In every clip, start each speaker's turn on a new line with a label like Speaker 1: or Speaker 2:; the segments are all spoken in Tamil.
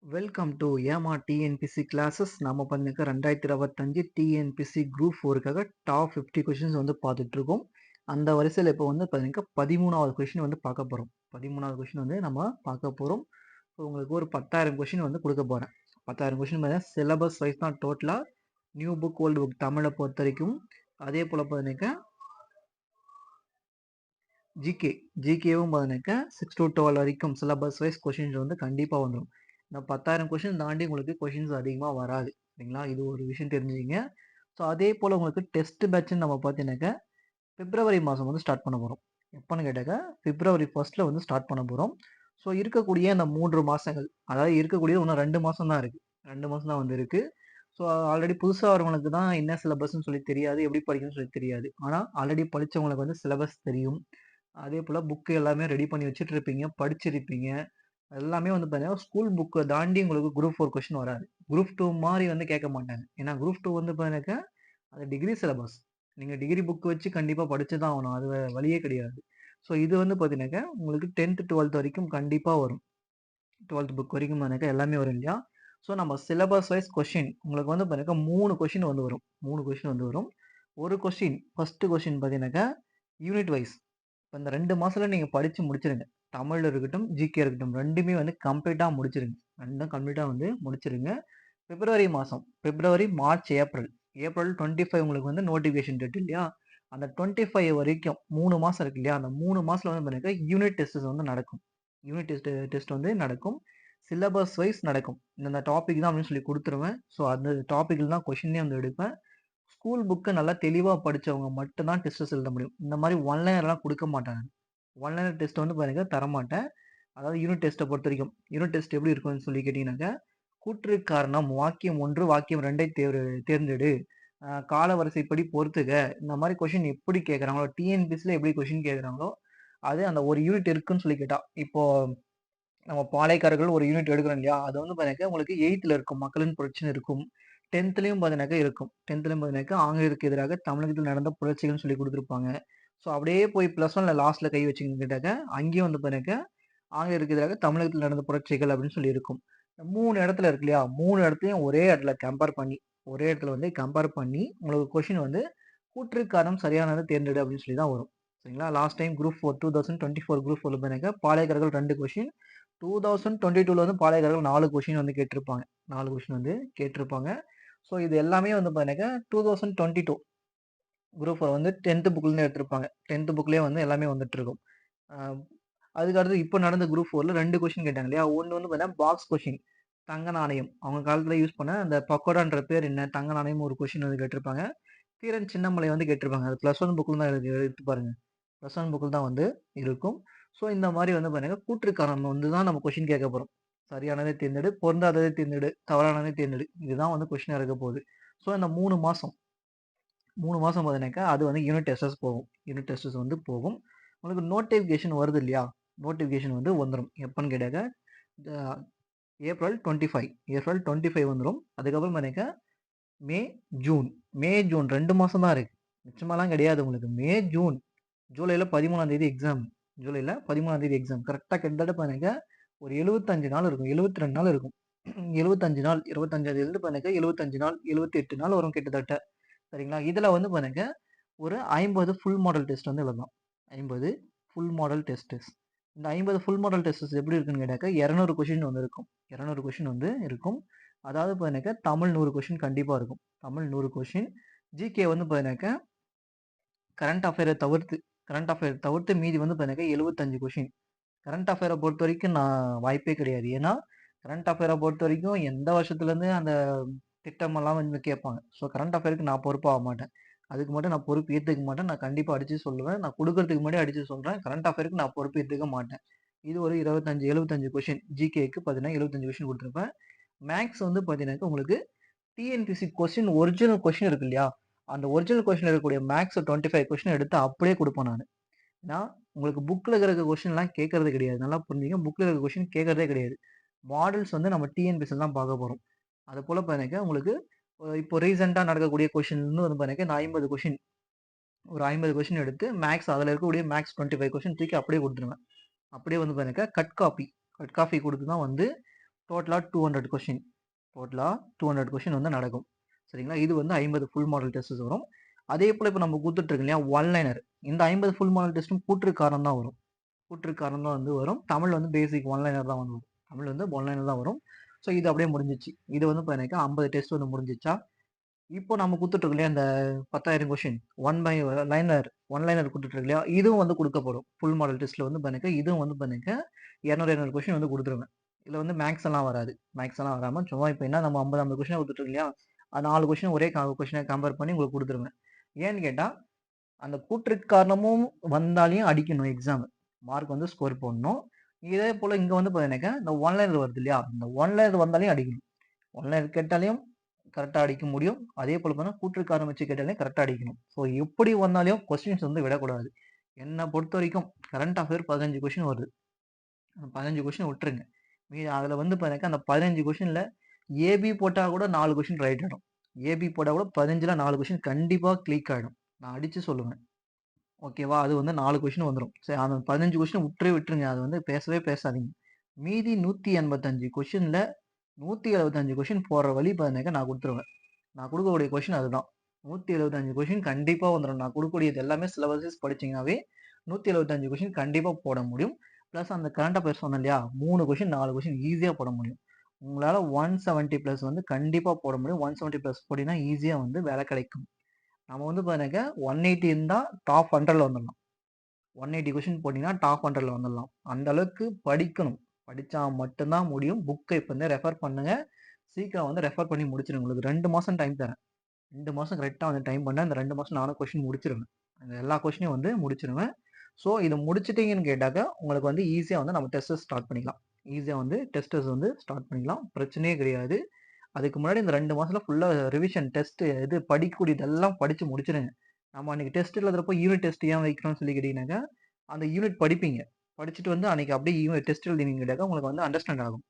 Speaker 1: வெல்கம் டு ஏமா டிஎன்பிசி கிளாஸஸ். நம்ம பண்ணிக்க 2025 டிஎன்பிசி குரூப் 4க்காக டாப் 50 கொஷின்ஸ் வந்து பார்த்துட்டு இருக்கோம். அந்த வரிசையில் இப்போ வந்து பார்த்தீங்கன்னா 13வது கொஷின் வந்து பார்க்க போகிறோம். 13வது கொஷின் வந்து நம்ம பார்க்க போகிறோம். ஸோ உங்களுக்கு ஒரு 10,000 கொஷின் வந்து கொடுக்க போகிறேன். 10,000 கொஷின் பார்த்தீங்கன்னா சிலபஸ் வைஸ் தான் டோட்டலாக. நியூ புக் ஓல்டு புக் தமிழை பொறுத்த வரைக்கும். அதே போல் பார்த்தீங்கன்னா ஜிகேவும் பார்த்தீங்கன்னாக்கா 6 to 12 வரைக்கும் சிலபஸ் வைஸ் கொஷின்ஸ் வந்து கண்டிப்பாக வந்துடும். இந்த 10,000 கொஷின் தாண்டி உங்களுக்கு கொஷின்ஸ் அதிகமாக வராது. சரிங்களா? இது ஒரு விஷயம் தெரிஞ்சுக்கிங்க. ஸோ அதே போல் உங்களுக்கு டெஸ்ட் பேட்ச்னு நம்ம பார்த்தீங்கன்னாக்கா பிப்ரவரி மாதம் வந்து ஸ்டார்ட் பண்ண போகிறோம். எப்போன்னு கேட்டாக்கா பிப்ரவரி 1 வந்து ஸ்டார்ட் பண்ண போகிறோம். ஸோ இருக்கக்கூடிய அந்த 3 மாதங்கள், அதாவது இருக்கக்கூடிய இன்னும் 2 மாதம் தான் இருக்குது. 2 மாதம் தான் வந்து இருக்குது. ஸோ ஆல்ரெடி புதுசாக வரவங்களுக்கு தான் என்ன சிலபஸ்ன்னு சொல்லி தெரியாது, எப்படி படிக்கணும்னு சொல்லி தெரியாது. ஆனால் ஆல்ரெடி படித்தவங்களுக்கு வந்து சிலபஸ் தெரியும். அதே போல் புக்கு எல்லாமே ரெடி பண்ணி வச்சுட்டு இருப்பீங்க, படிச்சிருப்பீங்க. எல்லாமே வந்து பார்த்தீங்கன்னா ஸ்கூல் புக்கை தாண்டி உங்களுக்கு குரூப் 4 கொஸ்டின் வராது. குரூப் 2 மாதிரி வந்து கேட்க மாட்டாங்க. ஏன்னா குரூப் 2 வந்து பார்த்தீங்கன்னாக்கா அது டிகிரி சிலபஸ். நீங்கள் டிகிரி புக் வச்சு கண்டிப்பாக படிச்சு தான் ஆகணும். அது வழியே கிடையாது. ஸோ இது வந்து பார்த்தீங்கன்னாக்கா உங்களுக்கு 10th 12th வரைக்கும் கண்டிப்பாக வரும். 12th புக் வரைக்கும் பார்த்தீங்கன்னாக்கா எல்லாமே வரும் இல்லையா? ஸோ நம்ம சிலபஸ் வைஸ் கொஷின் உங்களுக்கு வந்து பார்த்தீங்கன்னா 3 கொஷின் வந்து வரும். 3 கொஷின் வந்து வரும். ஒரு கொஷின் ஃபர்ஸ்ட் கொஷின் பார்த்தீங்கன்னாக்கா யூனிட் வைஸ். இப்போ இந்த 2 மாசத்துல நீங்க படிச்சு முடிச்சிருங்க. தமிழ் இருக்கட்டும், ஜிகே இருக்கட்டும் 2மே வந்து கம்ப்ளீட்டா முடிச்சிருங்க. 2ம் கம்ப்ளீட்டா வந்து முடிச்சிருங்க. பிப்ரவரி மாசம், பிப்ரவரி, மார்ச், ஏப்ரல். ஏப்ரல் 25 உங்களுக்கு வந்து நோட்டிஃபிகேஷன் டேட் இல்லையா? அந்த 25 வரைக்கும் 3 மாசம் இருக்கு இல்லையா? அந்த 3 மாசத்துல வந்து பாத்தீங்கன்னா யூனிட் டெஸ்ட்ஸ் வந்து நடக்கும். யூனிட் டெஸ்ட் வந்து நடக்கும். சிலபஸ் வைஸ் நடக்கும். இந்த டாபிக் தான் அப்படின்னு சொல்லி குடுத்துருவேன். ஸோ அந்த டாபிக்ல தான் கொஸ்டினே வந்து எடுப்பேன். ஸ்கூல் புக்கை நல்லா தெளிவாக படித்தவங்க மட்டும் தான் டெஸ்ட்டஸ் எழுத முடியும். இந்த மாதிரி ஒன்லைனர்லாம் கொடுக்க மாட்டாங்க. ஒன்லைனர் டெஸ்ட் வந்து பாருங்க தரமாட்டேன். அதாவது யூனிட் டெஸ்ட்டை பொறுத்த வரைக்கும் யூனிட் டெஸ்ட் எப்படி இருக்கும்னு சொல்லி கேட்டிங்கன்னாக்கா கூற்று காரணம் வாக்கியம் 1 வாக்கியம் 2 தேர்ந்தெடு, கால வரிசைப்படி பொறுத்துக. இந்த மாதிரி கொஷின் எப்படி கேட்குறாங்களோ டிஎன்பிசியில் எப்படி கொஷின் கேட்குறாங்களோ அது அந்த ஒரு யூனிட் இருக்குன்னு சொல்லி கேட்டா இப்போ நம்ம பாளையக்காரர்கள் ஒரு யூனிட் எடுக்கிறோம் இல்லையா? அது வந்து பார்த்தீங்கன்னாக்கா உங்களுக்கு 8th இருக்கும். மக்களின் புரட்சின்னு இருக்கும். 10த்லயும் பார்த்தீங்கன்னாக்கா இருக்கும். 10த்லயும் பார்த்தீங்கன்னாக்கா ஆங்கிலேயருக்கு எதிராக தமிழகத்தில் நடந்த புரட்சிகள்னு சொல்லி குடுத்துருப்பாங்க. ஸோ அப்படியே போய் +1ல லாஸ்ட்ல கை வச்சீங்கன்னு கேட்டாக்கா, அங்கேயும் வந்து பார்த்தீங்கன்னாக்கா, ஆங்கிலேயருக்கு எதிராக தமிழகத்தில் நடந்த புரட்சிகள் அப்படின்னு சொல்லி இருக்கும். 3 இடத்துல இருக்கு இல்லையா? 3 இடத்துலயும் ஒரே இடத்துல ஒரே இடத்துல வந்து கம்பேர் பண்ணி உங்களுக்கு கொஸ்டின் வந்து கூற்று காரணம் சரியானதை தேர்ந்தெடு அப்படின்னு சொல்லி தான் வரும். சரிங்களா? லாஸ்ட் டைம் குரூப் 4 2024 குரூப் 4ல பார்த்தீங்கன்னாக்கா பாளையக்காரர்கள் 2 கொஸ்டின், 2022ல வந்து பாளையக்காரர்கள் 4 கொஸ்டின் வந்து கேட்டிருப்பாங்க. 4 கொஸ்டின் வந்து கேட்டிருப்பாங்க. ஸோ இது எல்லாமே வந்து பார்த்தீங்கன்னாக்கா 2022 குரூப் 4 வந்து 10th புக்லேருந்து எடுத்திருப்பாங்க. 10th புக்லேயே வந்து எல்லாமே வந்துட்டு இருக்கும். அ அதுக்கு அடுத்து இப்போ நடந்த குரூப் 4ல 2 கொஸ்டின் கேட்டாங்க இல்லையா? ஒண்ணு வந்து பார்த்தீங்கன்னா பாக்ஸ் கொஸ்டின். தங்க நாணயம். அவங்க காலத்துல யூஸ் பண்ண அந்த பக்கோடான்ற பேர் என்ன? தங்க நாணயம் ஒரு கொஸ்டின் வந்து கேட்டிருப்பாங்க. தீரன் சின்னமலை வந்து கேட்டிருப்பாங்க. அது +1 புக்ல தான் எடுத்து பாருங்க. +1 புக்ல தான் வந்து இருக்கும். ஸோ இந்த மாரி வந்து பார்த்தீங்கன்னா, கூற்று காரணம் வந்து தான் நம்ம கொஸ்டின் கேட்க போறோம். சரியானதை தேர்ந்தெடு, பொருந்தாததை தேர்ந்தெடு, தவறானதை தேர்ந்தெடு. இதுதான் வந்து கொஸ்டினா இருக்க போகுது. ஸோ இந்த 3 மாசம் 3 மாசம் பார்த்தீங்கன்னாக்கா, அது வந்து யூனிட் டெஸ்டஸ் போகும். யூனிட் டெஸ்டஸ் வந்து போகும். உங்களுக்கு நோட்டிஃபிகேஷன் வருது இல்லையா? நோட்டிஃபிகேஷன் வந்து வந்துரும். எப்பன்னு கேட்டாக்கா, இந்த ஏப்ரல் 25 ஏப்ரல் 25 வந்துரும். அதுக்கப்புறம் பார்த்தீங்கன்னா மே, ஜூன். ஜூன் 2 மாசம் தான் இருக்கு. மிச்சமாலாம் கிடையாது உங்களுக்கு. ஜூன். ஜூலைல 13ஆம் தேதி எக்ஸாம். ஜூலைல 13ஆம் தேதி எக்ஸாம். கரெக்ட்டா கிட்டத்தட்ட பாருங்க ஒரு 75 நாள் இருக்கும். 72 நாள் இருக்கும். 75 நாள் 25ஆம் தேதியிலிருந்து பாருங்க 75 நாள், 78 நாள் வரும் கிட்டத்தட்ட. சரிங்களா? இதுல வந்து பாருங்க ஒரு 50 ஃபுல் மாடல் டெஸ்ட் வந்து எழுதலாம். 50 ஃபுல் மாடல் டெஸ்டஸ். இந்த 50 ஃபுல் மாடல் டெஸ்டஸ் எப்படி இருக்குன்னு கேட்டாக்கா 200 கொஸ்டின் வந்து இருக்கும். 200 கொஸ்டின் வந்து இருக்கும். அதாவது பார்த்தீங்கன்னாக்கா தமிழ் 100 கொஸ்டின் கண்டிப்பா இருக்கும். தமிழ் 100 கொஸ்டின். ஜிகே வந்து பார்த்தீங்கன்னாக்கா கரண்ட் அஃபேர தவிர்த்து மீதி வந்து பார்த்தீங்கன்னாக்கா 75 கொஸ்டின். கரண்ட் அஃபேர பொறுத்தவரைக்கும் நான் வாய்ப்பே கிடையாது. ஏன்னா, கரண்ட் அஃபேர பொறுத்தவரைக்கும் எந்த வருஷத்துலேருந்து அந்த திட்டமெல்லாம் வந்து கேட்பாங்க. ஸோ கரண்ட் அஃபேருக்கு நான் பொறுப்பாக மாட்டேன். அதுக்கு மட்டும் நான் பொறுப்பு ஏத்துக்க மாட்டேன். நான் கண்டிப்பா அடிச்சு சொல்லுவேன். நான் குடுக்கறதுக்கு முன்னாடியே அடிச்சு சொல்றேன். கரண்ட் அஃபேருக்கு நான் பொறுப்பு ஏத்துக்க மாட்டேன். இது ஒரு 75 கொஸ்டின். ஜிகேக்கு பார்த்தீங்கன்னா 75 கொஸ்டின் குடுத்துருப்பேன். மேத்ஸ் வந்து பார்த்தீங்கன்னாக்கா உங்களுக்கு டிஎன்பிசி கொஸ்டின் ஒரிஜினல் கொஸ்டின் இருக்கு இல்லையா? அந்த ஒரிஜினல் கொஸ்டின் இருக்கக்கூடிய மேத்ஸ் 25 கொஸ்டின் எடுத்து அப்படியே குடுப்பேன் நானு. நான் உங்களுக்கு புக்ல இருக்க கொஸ்டின்லாம் கேட்கறது கிடையாது. நல்லா புரிஞ்சுங்க. புக்ல இருக்க கொஸ்டின் கேட்கறதே கிடையாது. மாடல்ஸ் வந்து நம்ம டிஎன்பிசில தான் பார்க்க போறோம். அதுபோல பார்த்தீங்கன்னா உங்களுக்கு இப்போ ரீசென்ட்டா நடக்கக்கூடிய கொஸ்டின்னு வந்து பார்த்தீங்கன்னா நான் 50 கொஸ்டின் ஒரு 50 கொஸ்டின் எடுத்து மேத்ஸ் அதில இருக்கக்கூடிய மேத்ஸ் 25 கொஸ்டின் தூக்கி அப்படியே குடுத்துருவேன். அப்படியே வந்து பார்த்தீங்கன்னா கட் காப்பி குடுத்து தான் வந்து டோட்டலா 200 கொஸ்டின். டோட்டலா 200 கொஸ்டின் வந்து நடக்கும். சரிங்களா? இது வந்து 50 ஃபுல் மாடல் டெஸ்ட்ஸ் வரும். அதே போல இப்ப நம்ம குடுத்துட்டுருக்கோம் இல்லையா? One liner. இந்த 50 ஃபுல் மாடல் டெஸ்ட்டும் கூற்று காரணம் தான் வரும். கூற்று காரணம் தான் வந்து வரும். தமிழ் வந்து பேசிக் ஒன் லைனர் தான் வந்து வரும். தமிழ் வந்து ஒன் லைனர் தான் வரும். ஸோ இது அப்படியே முடிஞ்சிச்சு. இது வந்து பார்த்தீங்கன்னாக்கா 50 டெஸ்ட் வந்து முடிஞ்சிச்சா? இப்போ நம்ம குடுத்துட்டுருக்கோம் இல்லையா? இந்த 10,000 கொஸ்டின் லைனர் ஒன் லைனர் குடுத்துட்டுருக்கு இல்லையா? இதுவும் வந்து குடுக்கப்படும். ஃபுல் மாடல் டெஸ்ட்ல வந்து பார்த்தீங்கன்னாக்கா, இதுவும் வந்து பார்த்தீங்கன்னாக்கா 200, 200 கொஸ்டின் வந்து குடுத்துருவேன். இதுல வந்து மேக்ஸ் எல்லாம் வராது. மேக்ஸ் எல்லாம் வராம சும்மா இப்ப என்ன நம்ம 50, 50 கொஸ்டின் குடுத்துட்டுருக்கோம் இல்லையா? அது 4 கொஸ்டின் ஒரே கொஸ்டின கம்பேர் பண்ணி உங்களுக்கு குடுத்துருவேன். ஏன்னு கேட்டா, அந்த கூற்று காரணமும் வந்தாலயும் அடிக்கணும் எக்ஸாம். மார்க் வந்து ஸ்கோர் போடணும். இதே போல இங்க வந்து பார்த்தீங்கன்னாக்கா, இந்த ஒன் லைனர் வருது இல்லையா? இந்த ஒன் லைனர் வந்தாலயும் அடிக்கணும். ஒன் லைனர் கேட்டாலயும் கரெக்ட்டா அடிக்க முடியும். அதே போல பார்த்தீங்கன்னா, கூற்று காரணம் வச்சு கேட்டாலே கரெக்ட்டா அடிக்கணும். ஸோ எப்படி வந்தாலும் கொஸ்டின்ஸ் வந்து விடக்கூடாது. என்ன பொறுத்தவரைக்கும் கரண்ட் அஃபேர் 15 கொஸ்டின் வருது. அந்த 15 கொஸ்டின் விட்டுருங்க. அதுல வந்து பார்த்தீங்கன்னாக்கா, அந்த 15 கொஸ்டின்ல ஏபி போட்டா கூட 4 கொஸ்டின் ரைட் ஆயிடும். ஏபி போட்டா கூட 15ல 4 கொஸ்டின் கண்டிப்பா கிளிக் ஆயிடும். நான் அடிச்சு சொல்லுவேன். ஓகேவா? அது வந்து 4 கொஸ்டின் வந்துரும். சரி அந்த 15 கொஸ்டின் விட்டுருங்க. அது வந்து பேசவே பேசாதீங்க. மீதி 185 கொஸ்டின்ல 175 கொஸ்டின் போடுற வழி பார்த்தீங்கன்னாக்கா நான் குடுத்துருவேன். நான் குடுக்கக்கூடிய கொஸ்டின் அதுதான். 175 கொஸ்டின் கண்டிப்பா வந்துரும். நான் குடுக்கக்கூடியது எல்லாமே சிலபஸஸ் படிச்சீங்கன்னாவே 175 கொஸ்டின் கண்டிப்பா போட முடியும். பிளஸ் அந்த கரண்ட் அஃபேர்ஸ் சொன்னேன் இல்லையா? 3 கொஸ்டின் 4 கொஸ்டின் ஈஸியா போட முடியும். உங்களால 170 பிளஸ் வந்து கண்டிப்பா போட முடியும். 170 பிளஸ் போட்டீங்கன்னா ஈஸியா வந்து வேலை கிடைக்கும். நம்ம வந்து பார்த்தீங்கன்னாக்கா 180 இருந்தா டாப் 100ல வந்துடலாம். 180 கொஸ்டின் போட்டீங்கன்னா டாப் 100ல வந்துடலாம். அந்த அளவுக்கு படிக்கணும். படிச்சா மட்டும் தான் முடியும். புக்க இப்ப இருந்தே ரெஃபர் பண்ணுங்க. சீக்கிரம் வந்து ரெஃபர் பண்ணி முடிச்சிருங்க. உங்களுக்கு 2 மாசம் டைம் தரேன். 2 மாசம் கரெக்ட்டா வந்து டைம் பண்ணா, இந்த 2 மாசம் நானும் கொஸ்டின் முடிச்சிருவேன். அந்த எல்லா கொஸ்டினையும் வந்து முடிச்சிருவேன். ஸோ இத முடிச்சுட்டீங்கன்னு கேட்டாக்கா, உங்களுக்கு வந்து ஈஸியா வந்து நம்ம டெஸ்ட்ட ஸ்டார்ட் பண்ணிக்கலாம். ஈஸியா வந்து டெஸ்டர்ஸ் வந்து ஸ்டார்ட் பண்ணிக்கலாம். பிரச்சனையே கிடையாது. அதுக்கு முன்னாடி இந்த 2 மாசத்துல ஃபுல்லா ரிவிஷன் டெஸ்ட் இது படிக்கக்கூடியதெல்லாம் படிச்சு முடிச்சிருங்க. நம்ம அன்னைக்கு டெஸ்ட் எழுதுறப்போ யூனிட் டெஸ்ட் ஏன் வைக்கிறோம்னு சொல்லி கேட்டீங்கன்னாக்கா, அந்த யூனிட் படிப்பீங்க. படிச்சுட்டு வந்து அன்னைக்கு அப்படியே டெஸ்ட் எழுதினீங்கன்னு கேட்டாக்கா, உங்களுக்கு வந்து அண்டர்ஸ்டாண்ட் ஆகும்.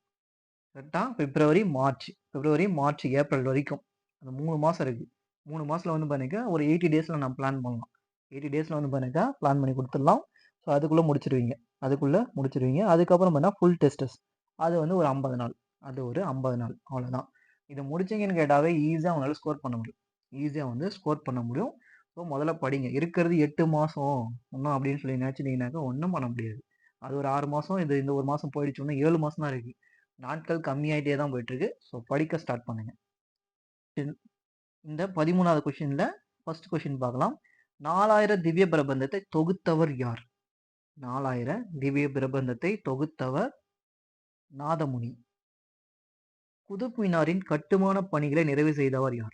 Speaker 1: கரெக்ட்டா? பிப்ரவரி, மார்ச், ஏப்ரல் வரைக்கும். அந்த 3 மாசம் இருக்கு. 3 மாசத்துல வந்து பார்த்தீங்கன்னா, ஒரு 80 டேஸ்ல நம்ம பிளான் பண்ணலாம். 80 டேஸ்ல வந்து பார்த்தீங்கன்னா, பிளான் பண்ணி குடுத்துடலாம். ஸோ அதுக்குள்ள முடிச்சிருவீங்க. அதுக்கப்புறம் பார்த்தீங்கன்னா, ஃபுல் டெஸ்டஸ். அது வந்து ஒரு 50 நாள். அது ஒரு 50 நாள். அவ்வளோதான். இத முடிச்சீங்கன்னு கேட்டாவே ஈஸியா உங்களால ஸ்கோர் பண்ண முடியும். ஈஸியா வந்து ஸ்கோர் பண்ண முடியும். ஸோ முதல்ல படிங்க. இருக்கிறது 8 மாசம் இன்னும் அப்படின்னு சொல்லி நினைச்சிட்டீங்கன்னாக்கா ஒண்ணும் பண்ண முடியாது. அது ஒரு 6 மாசம். இந்த 1 மாசம் போயிடுச்சு. இன்னும் 7 மாசம் தான் இருக்கு. நாட்கள் கம்மியாயிட்டே தான் போயிட்டு இருக்கு. ஸோ படிக்க ஸ்டார்ட் பண்ணுங்க. இந்த 13வது கொஸ்டின்ல ஃபர்ஸ்ட் கொஸ்டின் பார்க்கலாம். 4000 திவ்ய பிரபந்தத்தை தொகுத்தவர் யார்? 4000 திவ்ய பிரபந்தத்தை தொகுத்தவர் நாதமுனி. குதுப் மினாரின் கட்டுமான பணிகளை நிறைவு செய்தவர் யார்?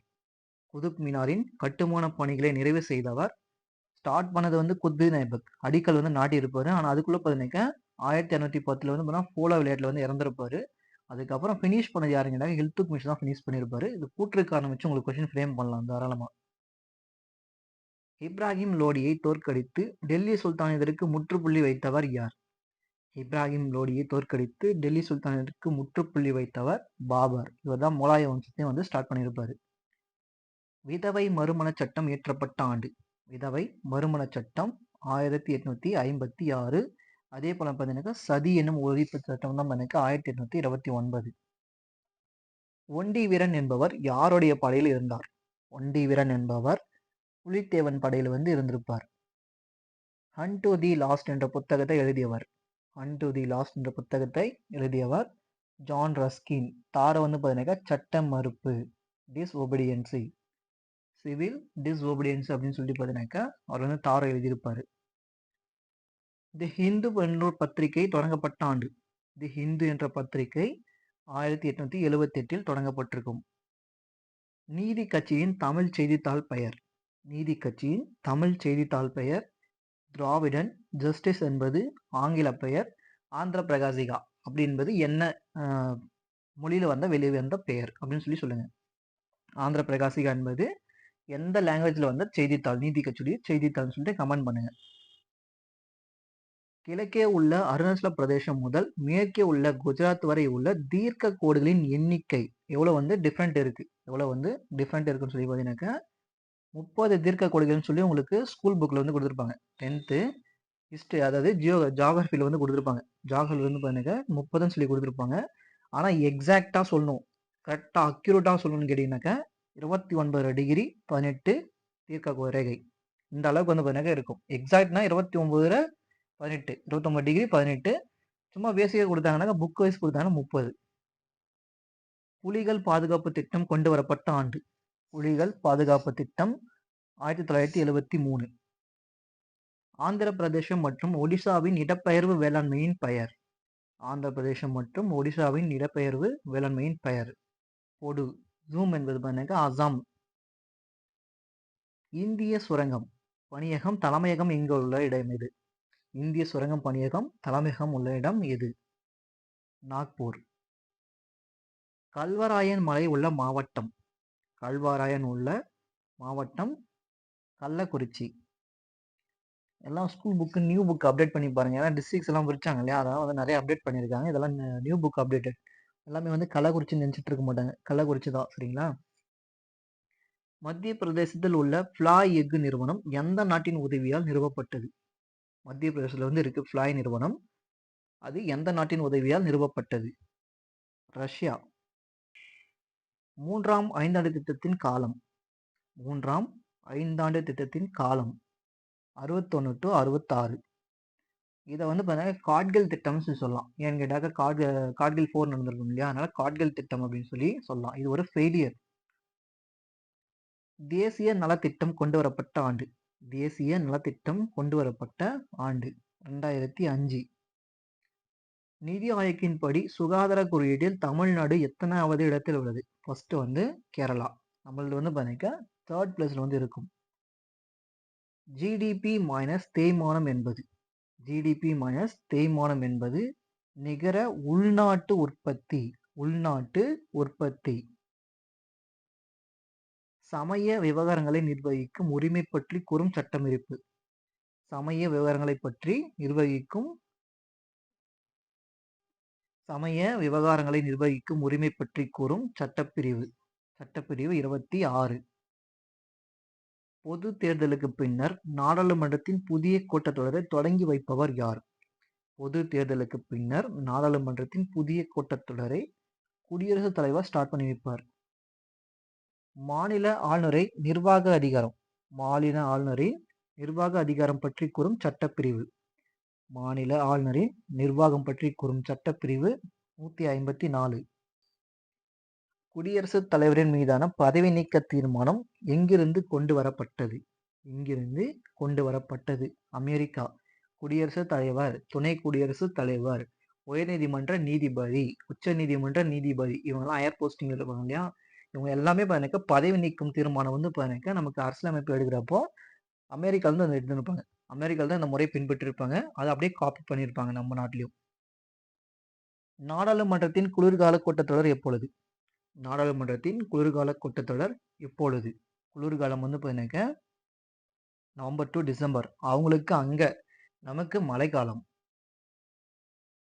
Speaker 1: குதுப் மினாரின் கட்டுமான பணிகளை நிறைவு செய்தவர் ஸ்டார்ட் பண்ணது வந்து குத்புதீன் ஐபக். அடிக்கல் வந்து நாட்டி இருப்பாரு. ஆனா அதுக்குள்ள பார்த்தீங்கன்னாக்கா 1210 வந்து பார்த்தீங்கன்னா போலோ விளையாட்டுல வந்து இறந்திருப்பாரு. அதுக்கப்புறம் ஃபினிஷ் பண்ணது யாருங்கன்னா இல்துத்மிஷ் தான் ஃபினிஷ் பண்ணியிருப்பாரு. இது கூற்று காரணம் வச்சு உங்களுக்கு கொஸ்டின் ஃப்ரேம் பண்ணலாம் தாராளமா. இப்ராஹிம் லோடியை தோற்கடித்து டெல்லி சுல்தானியத்திற்கு முற்றுப்புள்ளி வைத்தவர் யார்? இப்ராஹிம் லோடியை தோற்கடித்து டெல்லி சுல்தானியத்திற்கு முற்றுப்புள்ளி வைத்தவர் பாபர். இவர் தான் முலாய வம்சத்தையும் வந்து ஸ்டார்ட் பண்ணியிருப்பாரு. விதவை மறுமண சட்டம் இயற்றப்பட்ட ஆண்டு. விதவை மறுமண சட்டம் 1856. அதே போல பார்த்தீங்கன்னாக்கா சதி என்னும் ஒழிப்பு சட்டம் தான் பார்த்தீங்கன்னா 1829. ஒண்டி வீரன் என்பவர் யாருடைய படையில் இருந்தார்? ஒண்டி வீரன் என்பவர் புலித்தேவன் படையில் வந்து இருந்திருப்பார். ஹண்ட் டு தி லாஸ்ட் என்ற புத்தகத்தை எழுதியவர். ஹண்ட் டு தி லாஸ்ட் என்ற புத்தகத்தை எழுதியவர் ஜான் ரஸ்கின். தார வந்து பார்த்தீங்கன்னாக்கா சட்ட மறுப்பு, டிஸ்ஒபீடியன்சி, சிவில் டிஸ்ஒபீடியன்ஸ் அப்படின்னு சொல்லி பார்த்தீங்கன்னாக்கா அவர் வந்து தார எழுதியிருப்பாரு. தி ஹிந்து என்ற பத்திரிகை தொடங்கப்பட்ட ஆண்டு. தி ஹிந்து என்ற பத்திரிகை 1878 தொடங்கப்பட்டிருக்கும். நீதி கட்சியின் தமிழ் செய்தித்தாள் பெயர். நீதி கட்சியின் தமிழ் செய்தித்தாள் பெயர் திராவிடன். ஜஸ்டிஸ் என்பது ஆங்கில பெயர். ஆந்திர பிரகாசிகா அப்படி என்பது என்ன மொழியில வெளிவந்த பெயர் அப்படின்னு சொல்லி சொல்லுங்க. ஆந்திர பிரகாசிகா என்பது எந்த லாங்குவேஜ்ல வந்த செய்தித்தாள், நீதி கட்சியுடைய செய்தித்தாள்னு சொல்லிட்டு கமெண்ட் பண்ணுங்க. கிழக்கே உள்ள அருணாச்சல பிரதேசம் முதல் மேற்கே உள்ள குஜராத் வரை உள்ள தீர்க்க கோடுகளின் எண்ணிக்கை எவ்வளவு வந்து டிஃப்ரெண்ட் இருக்கு. எவ்வளவு வந்து டிஃப்ரெண்ட் இருக்குன்னு சொல்லி பார்த்தீங்கன்னாக்கா 30 தீர்க்க கோடுகள்னு சொல்லி உங்களுக்கு ஸ்கூல் புக்ல வந்து கொடுத்துருப்பாங்க. 10th ஹிஸ்டரி அதாவது ஜியோகிராஃபில வந்து கொடுத்துருப்பாங்க. ஜியோகிராஃபில வந்து பார்த்தீங்கன்னா 30ன்னு சொல்லி கொடுத்துருப்பாங்க. ஆனா எக்ஸாக்ட்டா சொல்லணும். கரெக்ட்டா அக்யூரேட்டா சொல்லணும்னு கேட்டீங்கன்னாக்கா, 29 டிகிரி 18 தீர்க்க ரேகை. இந்த அளவுக்கு வந்து பார்த்தீங்கன்னாக்கா இருக்கும். எக்ஸாக்ட்னா 29 18 29 டிகிரி 18. சும்மா பேசிக்கா குடுத்தாங்கன்னாக்கா, புக் வைஸ் குடுத்தாங்கன்னா 30. புலிகள் பாதுகாப்பு திட்டம் கொண்டு வரப்பட்ட ஆண்டு. புலிகள் பாதுகாப்பு திட்டம் 1973. ஆந்திர பிரதேசம் மற்றும் ஒடிசாவின் இடப்பெயர்வு வேளாண்மையின் பெயர். ஆந்திர பிரதேசம் மற்றும் ஒடிசாவின் இடப்பெயர்வு வேளாண்மையின் பெயர். பொடு. ஜூம் என்பது பார்த்தீங்கன்னாக்கா அசாம். இந்திய சுரங்கம் பணியகம் தலைமையகம் எங்கு உள்ள இடம் எது? இந்திய சுரங்கம் பணியகம் தலைமையகம் உள்ள இடம் எது? நாக்பூர். கல்வராயன் மலை உள்ள மாவட்டம். கல்வராயன் உள்ள மாவட்டம் கள்ளக்குறிச்சி. எல்லாம் school book new book update பண்ணி பாருங்க. ஏன்னா டிஸ்ட்ரிக்ஸ் எல்லாம் பிரிச்சாங்க இல்லையா? அதெல்லாம் வந்து நிறைய அப்டேட் பண்ணியிருக்காங்க. இதெல்லாம் நியூ புக் அப்டேட்டட். எல்லாமே வந்து கள்ளக்குறிச்சின்னு நினைச்சிட்டு இருக்க மாட்டாங்க. கள்ளக்குறிச்சி தான். சரிங்களா? மத்திய பிரதேசத்தில் உள்ள ஃப்ளாய் எஃகு நிறுவனம் எந்த நாட்டின் உதவியால் நிறுவப்பட்டது? மத்திய பிரதேசத்தில் வந்து இருக்கு ஃப்ளாய் நிறுவனம். அது எந்த நாட்டின் உதவியால் நிறுவப்பட்டது? ரஷ்யா. மூன்றாம் ஐந்தாண்டு திட்டத்தின் காலம். மூன்றாம் ஐந்தாண்டு திட்டத்தின் காலம் 61 to 66. இதை வந்து பார்த்தீங்கன்னா காட்கில் திட்டம்னு சொல்லலாம். ஏன்னு கேட்டாக்க காட்கில் 4 நடந்திருக்கும் இல்லையா? அதனால காட்கில் திட்டம் அப்படின்னு சொல்லி சொல்லலாம். இது ஒரு ஃபெயிலியர். தேசிய நலத்திட்டம் கொண்டு வரப்பட்ட ஆண்டு. தேசிய நலத்திட்டம் கொண்டு வரப்பட்ட ஆண்டு 2005. நிதி ஆயோக்கின் படி சுகாதார குறியீட்டில் தமிழ்நாடு எத்தனாவது இடத்தில் உள்ளது? ஃபர்ஸ்ட் வந்து கேரளா. நம்மளது வந்து பார்த்தீங்கன்னா 3rd பிளேஸ்ல வந்து இருக்கும். ஜிடிபி மைனஸ் தேய்மானம் என்பது. ஜிடிபி மைனஸ் தேய்மானம் என்பது நிகர உள்நாட்டு உற்பத்தி. உள்நாட்டு உற்பத்தி. சமய விவகாரங்களை நிர்வகிக்கும் உரிமை பற்றி கூறும் சட்டமிருப்பு. சமய விவகாரங்களை பற்றி நிர்வகிக்கும் சமய விவகாரங்களை நிர்வகிக்கும் உரிமை பற்றி கூறும் சட்டப்பிரிவு. சட்டப்பிரிவு 26. பொது தேர்தலுக்கு பின்னர் நாடாளுமன்றத்தின் புதிய கூட்டத்தொடரை தொடங்கி வைப்பவர் யார்? பொது தேர்தலுக்கு பின்னர் நாடாளுமன்றத்தின் புதிய கூட்டத்தொடரை குடியரசுத் தலைவர் ஸ்டார்ட் பண்ணி வைப்பார். மாநில ஆளுநரை நிர்வாக அதிகாரம். மாநில ஆளுநரின் நிர்வாக அதிகாரம் பற்றி கூறும் சட்டப்பிரிவு. மாநில ஆளுநரின் நிர்வாகம் பற்றி கூறும் சட்டப்பிரிவு 154. குடியரசுத் தலைவரின் மீதான பதவி நீக்க தீர்மானம் எங்கிருந்து கொண்டு வரப்பட்டது? இங்கிருந்து கொண்டு வரப்பட்டது. அமெரிக்கா. குடியரசுத் தலைவர், துணை குடியரசுத் தலைவர், உயர்நீதிமன்ற நீதிபதி, உச்ச நீதிமன்ற நீதிபதி, இவங்கெல்லாம் ஹையர் போஸ்டிங் இருப்பாங்க இல்லையா? இவங்க எல்லாமே பார்த்தீங்கன்னா பதவி நீக்கும் தீர்மானம் வந்து பார்த்தீங்கன்னா நமக்கு அரசியலமைப்பு எடுக்கிறப்போ அமெரிக்கால இருந்து வந்து எடுத்துருப்பாங்க. அமெரிக்கால தான் இந்த முறை பின்பற்றிருப்பாங்க. அதை அப்படியே காப்பி பண்ணியிருப்பாங்க நம்ம நாட்டிலையும். நாடாளுமன்றத்தின் குளிர்கால கூட்டத்தொடர் எப்பொழுது? நாடாளுமன்றத்தின் குளிர்கால கூட்டத்தொடர் எப்பொழுது? குளிர்காலம் வந்து பார்த்தீங்கன்னாக்க நவம்பர் டு டிசம்பர். அவங்களுக்கு அங்க, நமக்கு மழைக்காலம்.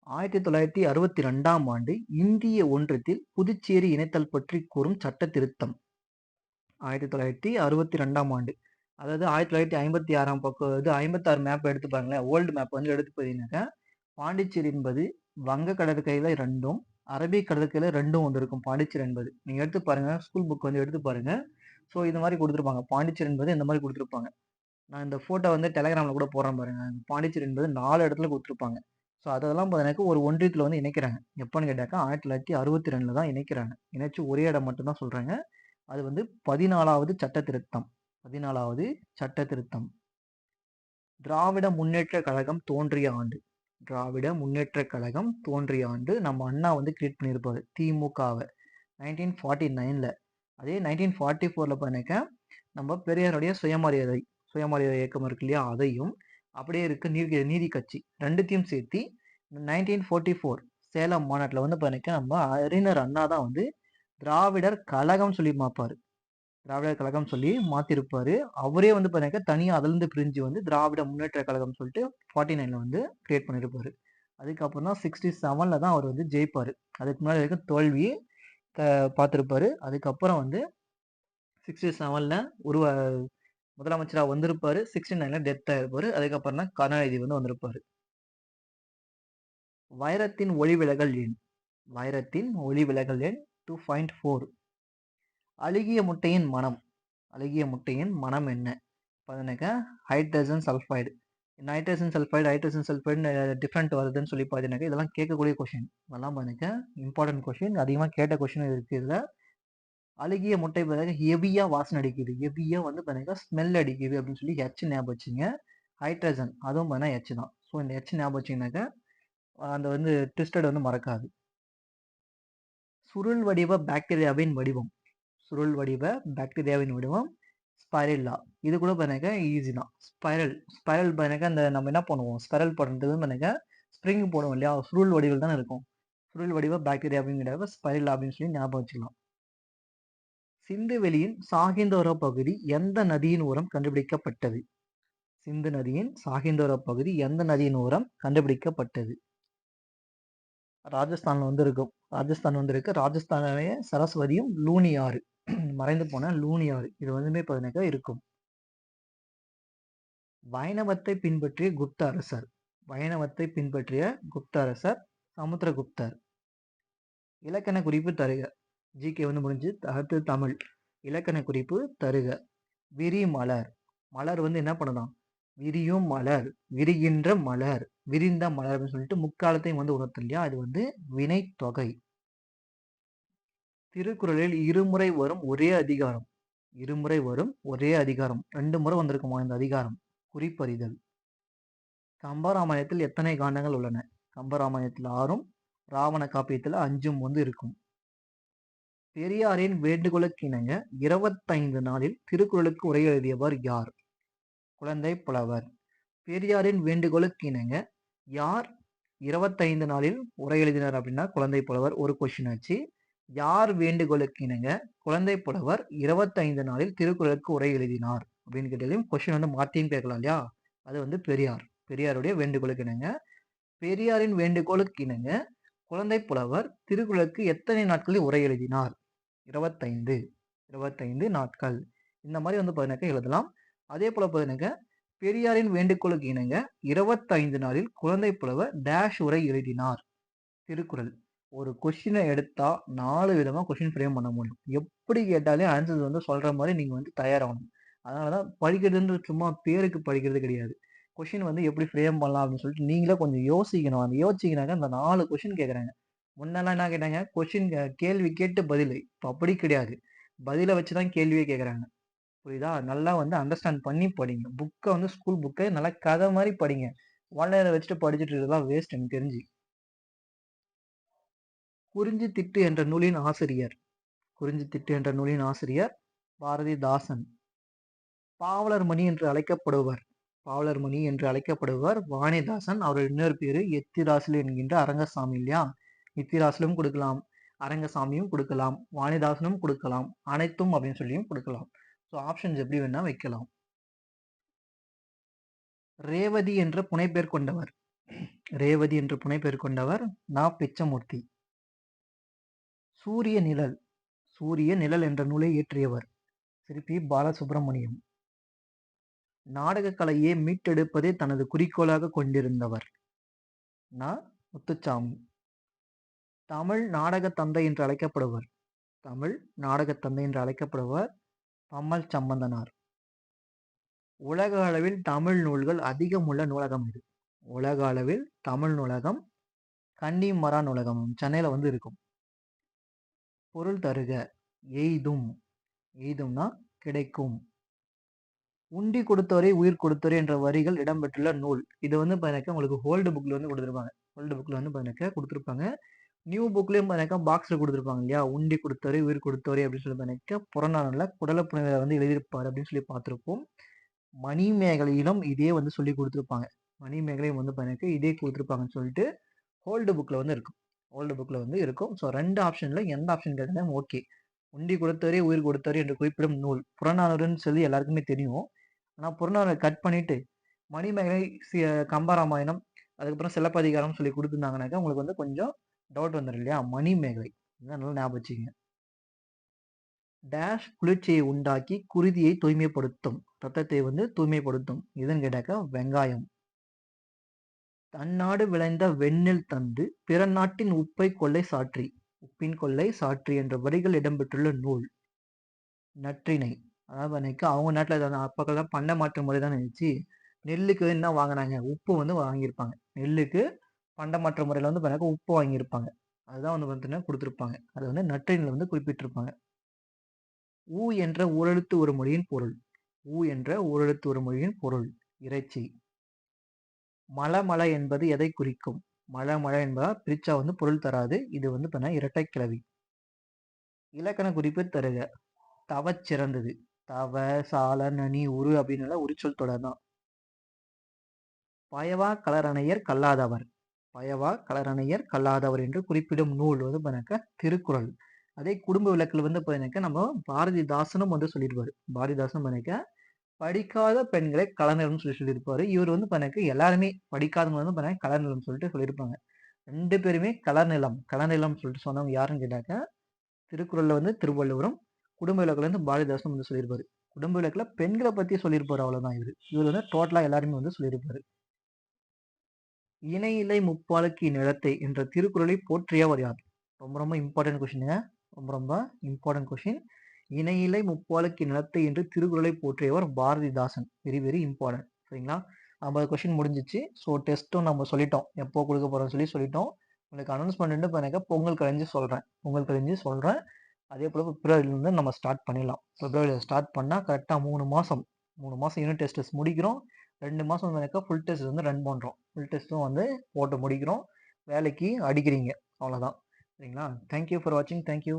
Speaker 1: 1962ஆம் ஆண்டு இந்திய ஒன்றியத்தில் புதுச்சேரி இணைத்தல் பற்றி கூறும் சட்ட திருத்தம். 1962ஆம் ஆண்டு. அதாவது 1956ஆம் பக்கம் இது 56 மேப் எடுத்து பாருங்களேன். ஓல்டு மேப் வந்து எடுத்து பார்த்தீங்கன்னாக்கா பாண்டிச்சேரி என்பது வங்க கடற்கரையில 2ம் அரபிக் கடற்கரையில 2ம் வந்து இருக்கும். பாண்டிச்சேரி என்பது நீங்க எடுத்து பாருங்க. ஸ்கூல் புக் வந்து எடுத்து பாருங்க. ஸோ இது மாதிரி கொடுத்துருப்பாங்க. பாண்டிச்சேரி என்பது இந்த மாதிரி கொடுத்துருப்பாங்க. நான் இந்த ஃபோட்டோ வந்து டெலகிராமில் கூட போடுறேன் பாருங்க. பாண்டிச்சேரி என்பது 4 இடத்துல கொடுத்துருப்பாங்க. ஸோ அதெல்லாம் பார்த்தீங்கன்னா ஒரு ஒன்றியத்தில் வந்து இணைக்கிறாங்க. எப்போன்னு கேட்டாக்கா 1962 தான் இணைக்கிறாங்க. இணைச்சு ஒரே இடம் மட்டும்தான் சொல்றாங்க. அது வந்து 14வது சட்ட திருத்தம். 14வது சட்ட திருத்தம். திராவிட முன்னேற்ற கழகம் தோன்றிய ஆண்டு. திராவிட முன்னேற்ற கழகம் தோன்றிய ஆண்டு நம்ம அண்ணா வந்து கிரியேட் பண்ணியிருப்பாரு திமுகவை 1949ல. அதே 1944ல பண்ணக்க நம்ம பெரியாருடைய சுயமரியாதை இயக்கம் இருக்கு இல்லையா? அதையும் அப்படியே இருக்கு நீதி கட்சி ரெண்டுத்தையும் சேர்த்து 1944 சேலம் மாநாட்டில் வந்து பண்ணக்க நம்ம அறிஞர் அண்ணா தான் வந்து திராவிடர் கழகம் சொல்லி மாப்பாரு. திராவிடர் கழகம் சொல்லி மாத்திருப்பாரு. அவரே வந்து பார்த்தீங்கன்னா தனியா அதிலிருந்து பிரிஞ்சு வந்து திராவிட முன்னேற்ற கழகம் சொல்லிட்டு 49ல வந்து கிரியேட் பண்ணியிருப்பாரு. அதுக்கப்புறம் தான் 67ல தான் அவர் வந்து ஜெயிப்பாரு. அதுக்கு முன்னாடி வரைக்கும் தோல்வி பார்த்துருப்பாரு. அதுக்கப்புறம் வந்து 67ல முதலமைச்சராக வந்திருப்பாரு. 69ல டெத் ஆயிருப்பாரு. அதுக்கப்புறம் தான் கருணாநிதி வந்து வந்திருப்பாரு. வைரத்தின் ஒளிவிலகல் எண். வைரத்தின் ஒளி விலகல் எண் 2.4. அழுகிய முட்டையின் மனம். அழுகிய முட்டையின் மனம் என்ன? பார்த்தீங்கன்னாக்கா hydrogen sulphide. Hydrogen sulphide different வருதுன்னு சொல்லி பார்த்தீங்கன்னாக்கா இதெல்லாம் கேட்கக்கூடிய கொஷின். இதெல்லாம் பார்த்தீங்கன்னாக்கா இம்பார்ட்டன்ட் கொஷின். அதிகமாக கேட்ட கொஷின் இருக்கு இதில். அழுகிய முட்டை பார்த்தீங்கன்னா ஹெவியாக வாசனை அடிக்குது. ஹெவியாக வந்து பார்த்தீங்கன்னா ஸ்மெல் அடிக்குது அப்படின்னு சொல்லி ஹெச் ஞாபகம் வச்சுங்க. ஹைட்ரஜன் அதுவும் பார்த்தீங்கன்னா ஹெச் தான். ஸோ இந்த ஹெச் ஞாபகம் வச்சிங்கனாக்கா அந்த வந்து ட்விஸ்டட் வந்து மறக்காது. சுருள் வடிவ பாக்டீரியாவின் வடிவம். சுருள் வடிவ பாக்டீரியாவின் வடிவம் ஸ்பைரல்லா. இது கூட பார்த்தீங்கன்னா ஈஸி தான். ஸ்பைரல் பார்த்தீங்கன்னா இந்த நம்ம என்ன பண்ணுவோம், ஸ்பைரல் பண்ணுறது பார்த்தீங்கன்னா ஸ்ப்ரிங் போடுவோம் இல்லையா, சுருள் வடிவில் தானே இருக்கும். சுருள் வடிவ பாக்டீரியாவின் வடிவ ஸ்பைரல்லா அப்படின்னு சொல்லி ஞாபகம் வச்சுக்கலாம். சிந்து வெளியின் சாகிந்தோர பகுதி எந்த நதியின் ஓரம் கண்டுபிடிக்கப்பட்டது? சிந்து நதியின் சாகிந்தோர பகுதி எந்த நதியின் ஓரம் கண்டுபிடிக்கப்பட்டது? ராஜஸ்தான்ல வந்து இருக்கும். ராஜஸ்தானிலேயே சரஸ்வதியும் லூனி ஆறு, மறைந்து போன லூனி ஆறு, இது வந்துமே பார்த்தீங்கன்னா இருக்கும். வைணவத்தை பின்பற்றிய குப்த அரசர். வைணவத்தை பின்பற்றிய குப்த அரசர் சமுத்திரகுப்தர். இலக்கண குறிப்பு தருக. ஜிகே வந்து முடிஞ்சு. அடுத்து தமிழ். இலக்கண குறிப்பு தருக. விரி மலர். மலர் வந்து என்ன பண்ணலாம், விரியும் மலர், விரிகின்ற மலர், விரிந்த மலர் அப்படின்னு சொல்லிட்டு முக்காலத்தையும் வந்து உணர்த்து இல்லையா, அது வந்து வினை தொகை. திருக்குறளில் இருமுறை வரும் ஒரே அதிகாரம். இருமுறை வரும் ஒரே அதிகாரம். 2 முறை வந்திருக்குமா இந்த அதிகாரம்? குறிப்பறிதல். கம்பராமாயணத்தில் எத்தனை காண்டங்கள் உள்ளன? கம்பராமாயணத்தில் 6ம், ராவண காப்பியத்தில் 5ம் வந்து இருக்கும். பெரியாரின் வேண்டுகோளுக்கிணங்க 25 நாளில் திருக்குறளுக்கு உரை எழுதியவர் யார்? குழந்தை புலவர். பெரியாரின் வேண்டுகோளுக்கிணங்க யார் 25 நாளில் உரை எழுதினார் அப்படின்னா குழந்தை புலவர். ஒரு கொஸ்டின் ஆச்சு. யார் வேண்டுகோளுக்கிணங்க குழந்தை புலவர் 25 நாளில் திருக்குறளுக்கு உரை எழுதினார் அப்படின்னு கேட்டாலும் கொஸ்டின் வந்து மாற்றியும் கேட்கலாம் இல்லையா. அது வந்து பெரியார். பெரியாருடைய வேண்டுகோளுக்கிணங்க. பெரியாரின் வேண்டுகோளுக்கிணங்க குழந்தை புலவர் திருக்குறளுக்கு எத்தனை நாட்களில் உரை எழுதினார்? 25 நாட்கள். இந்த மாதிரி வந்து பார்த்தீங்கன்னாக்கா எழுதலாம். அதே போல பார்த்தீங்கன்னாக்கா பெரியாரின் வேண்டுகோளுக்கு இணங்க 25 நாளில் குழந்தை புலவர் டேஷ் உரை எழுதினார். திருக்குறள். ஒரு கொஸ்டினை எடுத்தா 4 விதமா கொஸ்டின் ஃப்ரேம் பண்ண முடியும். எப்படி கேட்டாலே ஆன்சர் வந்து சொல்ற மாதிரி நீங்க வந்து தயாராகணும். அதனாலதான் படிக்கிறதுன்றது சும்மா பேருக்கு படிக்கிறது கிடையாது. கொஸ்டின் வந்து எப்படி ஃப்ரேம் பண்ணலாம் அப்படின்னு சொல்லிட்டு நீங்களே கொஞ்சம் யோசிக்கணும். அந்த யோசிச்சிங்கனாக்கா அந்த 4 கொஸ்டின் கேட்குறாங்க. முன்னெல்லாம் என்ன கேட்டாங்க, கொஸ்டின் கேள்வி கேட்டு பதில். இப்போ அப்படி கிடையாது. பதிலை வச்சுதான் கேள்வியே கேட்குறாங்க. புரியுதா? நல்லா வந்து அண்டர்ஸ்டாண்ட் பண்ணி படிங்க. புக்கை வந்து ஸ்கூல் புக்கை நல்லா கதை மாதிரி படிங்க. ஆன்லைனில் வச்சுட்டு படிச்சுட்டு இருக்கிறதுலாம் வேஸ்ட் எனக்கு தெரிஞ்சு. குறிஞ்சி திட்டு என்ற நூலின் ஆசிரியர். குறிஞ்சி திட்டு என்ற நூலின் ஆசிரியர் பாரதிதாசன். பாவலர் மணி என்று அழைக்கப்படுவர். பாவலர் மணி என்று அழைக்கப்படுவர் வாணிதாசன். அவருடைய இன்னொரு பேரு எத்திராசிலு என்கின்ற அரங்கசாமி இல்லையா. எத்திராசிலும் கொடுக்கலாம், அரங்கசாமியும் கொடுக்கலாம், வாணிதாசனும் கொடுக்கலாம், அனைத்தும் அப்படின்னு சொல்லியும் கொடுக்கலாம். ஸோ ஆப்ஷன்ஸ் எப்படி வேணா வைக்கலாம். ரேவதி என்ற புனைப்பெயர் கொண்டவர். ரேவதி என்ற புனைப்பெயர் கொண்டவர் நா. பிச்சமூர்த்தி. சூரிய நிழல். சூரிய நிழல் என்ற நூலை இயற்றியவர் சிற்பி பாலசுப்ரமணியம். நாடக கலையை மீட்டெடுப்பதை தனது குறிக்கோளாக கொண்டிருந்தவர் நா. முத்துச்சாமி. தமிழ் நாடக தந்தை என்று அழைக்கப்படுவர். தமிழ் நாடக தந்தை என்று அழைக்கப்படுவர் பம்மல் சம்பந்தனார். உலக அளவில் தமிழ் நூல்கள் அதிகம் உள்ள நூலகம் இது. உலக அளவில் தமிழ் நூலகம் கன்னிமரா நூலகம் சென்னையில வந்து இருக்கும். பொருள் தருக. எய்தும். எய்தும்னா கிடைக்கும். உண்டி கொடுத்தவரை உயிர் கொடுத்தவரை என்ற வரிகள் இடம்பெற்றுள்ள நூல். இது வந்து பார்த்தீங்கன்னா உங்களுக்கு ஓல்டு புக்ல வந்து கொடுத்துருப்பாங்க. ஓல்டு புக்ல வந்து பார்த்தீங்கன்னா கொடுத்துருப்பாங்க. நியூ புக்லயும் பார்த்தீங்கன்னா பாக்ஸ்ல கொடுத்துருப்பாங்க இல்லையா. உண்டி கொடுத்தவரை உயிர் கொடுத்தவரை அப்படின்னு சொல்லி பார்த்தீங்கன்னா புறநானூறுல குடலப்புனையில வந்து எழுதியிருப்பாரு அப்படின்னு சொல்லி பார்த்துருப்போம். மணிமேகலையிலும் இதே வந்து சொல்லி கொடுத்துருப்பாங்க. மணிமேகலையும் வந்து பார்த்தீங்கன்னா இதே கொடுத்துருப்பாங்கன்னு சொல்லிட்டு ஓல்டு புக்ல வந்து இருக்கும். ஓல்டு புக்ல வந்து இருக்கும். ஸோ 2 ஆப்ஷன்ல எந்த ஆப்ஷன் கேட்டாலும் ஓகே. உண்டி கொடுத்தவரே உயிர் கொடுத்தவரே என்று குறிப்பிடும் நூல் புறநானூறுன்னு சொல்லி எல்லாருக்குமே தெரியும். ஆனால் புறநானூரை கட் பண்ணிட்டு மணிமேகலை, கம்பராமாயணம், அதுக்கப்புறம் சிலப்பதிகாரம் சொல்லி கொடுத்துருந்தாங்கனாக்கா உங்களுக்கு வந்து கொஞ்சம் டவுட் வந்துடும் இல்லையா. மணிமேகலை இதான் நல்லா ஞாபகம் வச்சுங்க. டேஷ் குளிர்ச்சியை உண்டாக்கி குருதியை தூய்மைப்படுத்தும், ரத்தத்தை வந்து தூய்மைப்படுத்தும். இதுன்னு கேட்டாக்கா வெங்காயம். தன்னாடு விளைந்த வெண்ணெல் தந்து பிற நாட்டின் உப்பை கொள்ளை சாற்றி உப்பின் கொள்ளை சாற்றி என்ற வரிகள் இடம்பெற்றுள்ள நூல் நற்றிணை. அதாவது எனக்கு அவங்க நாட்டில் அப்போக்கெல்லாம் பண்ட மாற்று முறை தான் இருந்துச்சு. நெல்லுக்கு என்ன வாங்கினாங்க, உப்பு வந்து வாங்கியிருப்பாங்க. நெல்லுக்கு பண்ட மாற்று முறையில் வந்து பார்த்தீங்கன்னா உப்பு வாங்கியிருப்பாங்க. அதுதான் வந்து பார்த்தீங்கன்னா கொடுத்துருப்பாங்க. அது வந்து நற்றிணையில் வந்து குறிப்பிட்டிருப்பாங்க. ஊ என்ற ஓரெழுத்து ஒரு மொழியின் பொருள். ஊ என்ற ஓரெழுத்து ஒரு மொழியின் பொருள் இறைச்சி. மல என்பது எதை குறிக்கும்? மல என்பதா பிரிச்சா வந்து பொருள் தராது. இது வந்து பார்த்தீங்கன்னா இரட்டை கிளவி. இலக்கண குறிப்பு தருக. தவச் சிறந்தது. தவ, சால, நனி, உரு அப்படின்னு உரிச்சொல் தொடர் தான். பயவா கலரணையர் கல்லாதவர். பயவா கலரணையர் கல்லாதவர் என்று குறிப்பிடும் நூல் வந்து பார்த்தீங்கன்னாக்கா திருக்குறள். அதே குடும்ப விளக்கில் வந்து பார்த்தீங்கன்னாக்கா நம்ம பாரதிதாசனும் வந்து சொல்லியிருப்பாரு. பாரதிதாசனும் பார்த்தீங்கன்னா படிக்காத பெண்களை கலநிலம் சொல்லியிருப்பாரு. இவர் வந்து பார்த்தீங்கன்னா எல்லாருமே படிக்காதவங்க வந்து பார்த்தீங்கன்னா கலநிலம் சொல்லிட்டு சொல்லியிருப்பாங்க. 2 பேருமே கலநிலம் சொல்லிட்டு சொன்னவங்க யாருன்னு கேட்டாக்கா திருக்குறள்ல வந்து திருவள்ளுவரும், குடும்ப விளக்குல வந்து பாரதிதாசனும் வந்து சொல்லியிருப்பாரு. குடும்ப விளக்குல பெண்களை பத்தி சொல்லியிருப்பாரு அவ்வளவுதான் இவரு. இவர் வந்து டோட்டலா எல்லாருமே வந்து சொல்லியிருப்பாரு. இணையிலை முப்பாலுக்கு நிலத்தை என்ற திருக்குறளை போற்றியவர் யார்? ரொம்ப ரொம்ப இம்பார்ட்டன்ட் கொஸ்டினுங்க. ரொம்ப ரொம்ப இம்பார்ட்டன்ட் கொஸ்டின். இணையிலை முப்பாலுக்கு நிலத்தை என்று திருக்குறளை போற்றியவர் பாரதிதாசன். Very very important. சரிங்களா? 50 கொஸ்டின் முடிஞ்சிச்சு. ஸோ டெஸ்ட்டும் நம்ம சொல்லிட்டோம். எப்போ கொடுக்க போறோம்னு சொல்லிட்டோம். உங்களுக்கு அனௌன்ஸ்மெண்ட் பண்ணாக்க பொங்கல் கழிஞ்சு சொல்றேன். பொங்கல் கழிஞ்சு சொல்றேன். அதே போல பிப்ரவரியிலிருந்து நம்ம ஸ்டார்ட் பண்ணிடலாம். பிப்ரவரியில் ஸ்டார்ட் பண்ணால் கரெக்டாக 3 மாதம் யூனிட் டெஸ்ட் முடிக்கிறோம். 2 மாதம் ஃபுல் டெஸ்ட் வந்து ரன் பண்ணுறோம். ஃபுல் டெஸ்ட்டும் வந்து போட்டு முடிக்கிறோம். வேலைக்கு அடிக்கிறீங்க. அவ்வளோதான். சரிங்களா? தேங்க்யூ ஃபார் வாட்சிங். தேங்க்யூ.